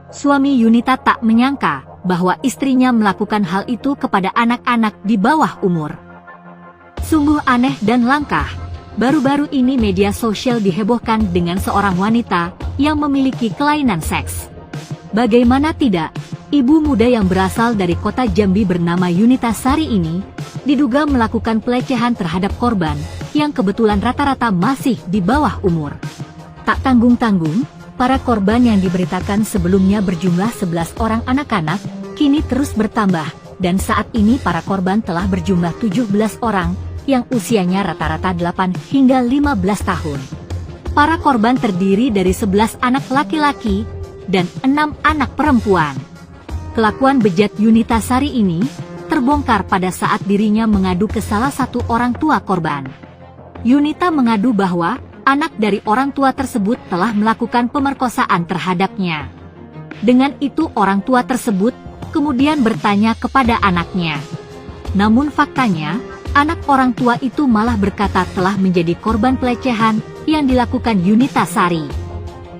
Suami Yunita tak menyangka bahwa istrinya melakukan hal itu kepada anak-anak di bawah umur. Sungguh aneh dan langka. Baru-baru ini media sosial dihebohkan dengan seorang wanita yang memiliki kelainan seks. Bagaimana tidak, ibu muda yang berasal dari kota Jambi bernama Yunita Sari ini diduga melakukan pelecehan terhadap korban yang kebetulan rata-rata masih di bawah umur. Tak tanggung-tanggung, para korban yang diberitakan sebelumnya berjumlah 11 orang anak-anak, kini terus bertambah, dan saat ini para korban telah berjumlah 17 orang, yang usianya rata-rata 8 hingga 15 tahun. Para korban terdiri dari 11 anak laki-laki, dan 6 anak perempuan. Kelakuan bejat Yunita Sari ini, terbongkar pada saat dirinya mengadu ke salah satu orang tua korban. Yunita mengadu bahwa anak dari orang tua tersebut telah melakukan pemerkosaan terhadapnya. Dengan itu orang tua tersebut kemudian bertanya kepada anaknya. Namun faktanya, anak orang tua itu malah berkata telah menjadi korban pelecehan yang dilakukan Yunita Sari.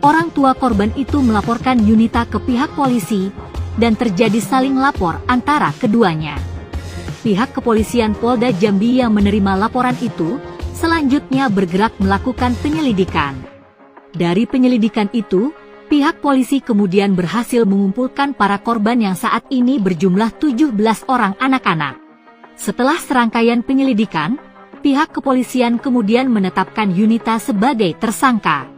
Orang tua korban itu melaporkan Yunita ke pihak polisi, dan terjadi saling lapor antara keduanya. Pihak kepolisian Polda Jambi yang menerima laporan itu, selanjutnya bergerak melakukan penyelidikan. Dari penyelidikan itu, pihak polisi kemudian berhasil mengumpulkan para korban yang saat ini berjumlah 17 orang anak-anak. Setelah serangkaian penyelidikan, pihak kepolisian kemudian menetapkan Yunita sebagai tersangka.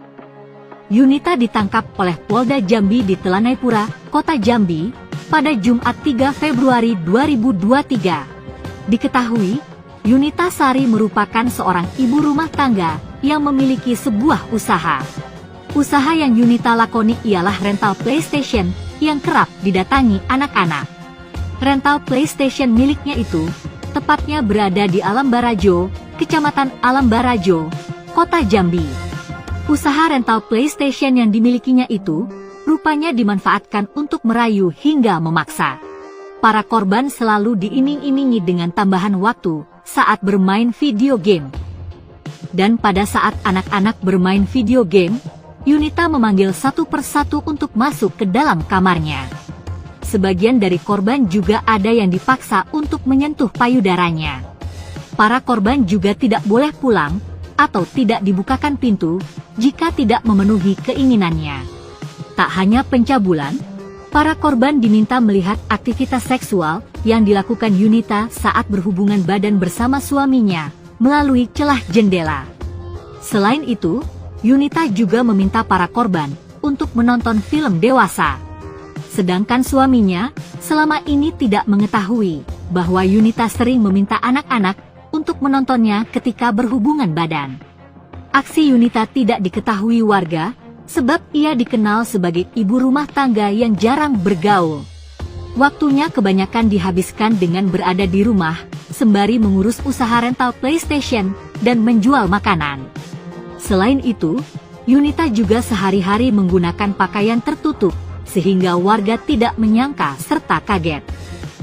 Yunita ditangkap oleh Polda Jambi di Telanai Pura, Kota Jambi, pada Jumat 3 Februari 2023. Diketahui, Yunita Sari merupakan seorang ibu rumah tangga yang memiliki sebuah usaha. Usaha yang Yunita lakoni ialah rental PlayStation yang kerap didatangi anak-anak. Rental PlayStation miliknya itu tepatnya berada di Alam Barajo, Kecamatan Alam Barajo, Kota Jambi. Usaha rental PlayStation yang dimilikinya itu rupanya dimanfaatkan untuk merayu hingga memaksa. Para korban selalu diiming-imingi dengan tambahan waktu saat bermain video game. Dan pada saat anak-anak bermain video game, Yunita memanggil satu persatu untuk masuk ke dalam kamarnya. Sebagian dari korban juga ada yang dipaksa untuk menyentuh payudaranya. Para korban juga tidak boleh pulang atau tidak dibukakan pintu jika tidak memenuhi keinginannya. Tak hanya pencabulan, para korban diminta melihat aktivitas seksual yang dilakukan Yunita saat berhubungan badan bersama suaminya melalui celah jendela. Selain itu, Yunita juga meminta para korban untuk menonton film dewasa. Sedangkan suaminya selama ini tidak mengetahui bahwa Yunita sering meminta anak-anak untuk menontonnya ketika berhubungan badan. Aksi Yunita tidak diketahui warga, sebab ia dikenal sebagai ibu rumah tangga yang jarang bergaul. Waktunya kebanyakan dihabiskan dengan berada di rumah, sembari mengurus usaha rental PlayStation dan menjual makanan. Selain itu, Yunita juga sehari-hari menggunakan pakaian tertutup, sehingga warga tidak menyangka serta kaget.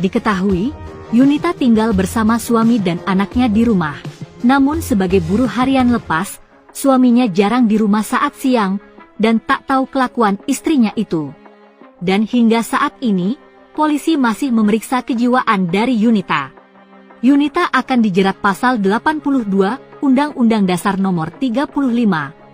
Diketahui, Yunita tinggal bersama suami dan anaknya di rumah. Namun sebagai buruh harian lepas, suaminya jarang di rumah saat siang, dan tak tahu kelakuan istrinya itu. Dan hingga saat ini, polisi masih memeriksa kejiwaan dari Yunita. Yunita akan dijerat pasal 82 Undang-Undang Dasar Nomor 35